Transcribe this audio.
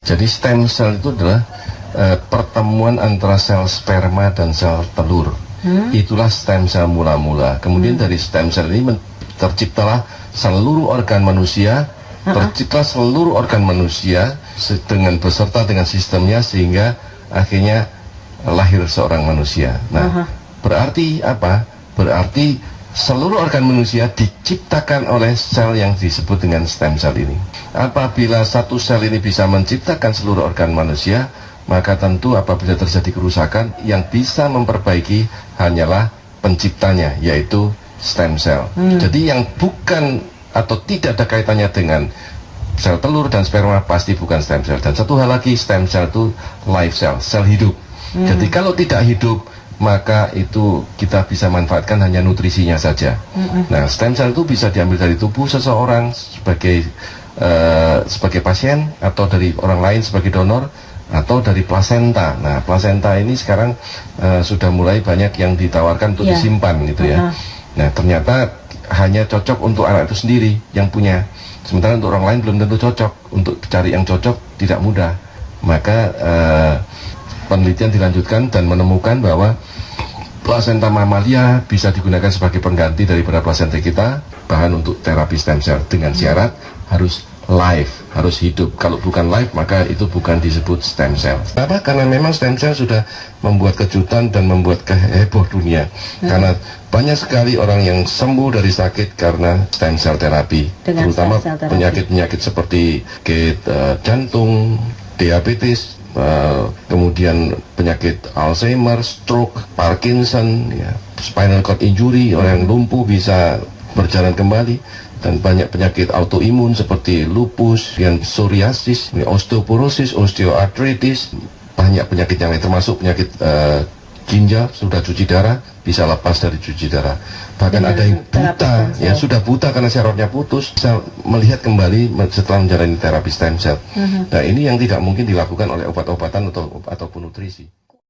Jadi stem cell itu adalah pertemuan antara sel sperma dan sel telur. Itulah stem cell mula-mula. Kemudian dari stem cell ini terciptalah seluruh organ manusia, tercipta seluruh organ manusia dengan beserta dengan sistemnya sehingga akhirnya lahir seorang manusia. Nah, berarti apa? Berarti seluruh organ manusia diciptakan oleh sel yang disebut dengan stem cell ini. Apabila satu sel ini bisa menciptakan seluruh organ manusia, maka tentu apabila terjadi kerusakan, yang bisa memperbaiki hanyalah penciptanya, yaitu stem cell. Jadi yang bukan atau tidak ada kaitannya dengan sel telur dan sperma pasti bukan stem cell. Dan satu hal lagi, stem cell itu life cell, sel hidup. Jadi kalau tidak hidup, maka itu kita bisa manfaatkan hanya nutrisinya saja. Nah, stem cell itu bisa diambil dari tubuh seseorang sebagai pasien, atau dari orang lain sebagai donor, atau dari plasenta. Nah, plasenta ini sekarang sudah mulai banyak yang ditawarkan untuk disimpan gitu ya. Nah, ternyata hanya cocok untuk anak itu sendiri yang punya. Sementara untuk orang lain belum tentu cocok. Untuk cari yang cocok tidak mudah. Maka penelitian dilanjutkan dan menemukan bahwa plasenta mamalia bisa digunakan sebagai pengganti daripada plasenta kita, bahan untuk terapi stem cell, dengan syarat harus live, harus hidup. Kalau bukan live, maka itu bukan disebut stem cell. Kenapa? Karena memang stem cell sudah membuat kejutan dan membuat heboh dunia. Karena banyak sekali orang yang sembuh dari sakit karena stem cell terapi, terutama penyakit-penyakit seperti jantung, diabetes, kemudian penyakit Alzheimer, stroke, Parkinson, ya, spinal cord injury, orang yang lumpuh bisa berjalan kembali, dan banyak penyakit autoimun seperti lupus, psoriasis, osteoporosis, osteoartritis, banyak penyakit yang lain, termasuk penyakit ginjal, sudah cuci darah bisa lepas dari cuci darah. Bahkan ada yang buta, ya sudah buta karena syarafnya putus, bisa melihat kembali setelah menjalani terapi stem cell. Nah, ini yang tidak mungkin dilakukan oleh obat-obatan ataupun nutrisi.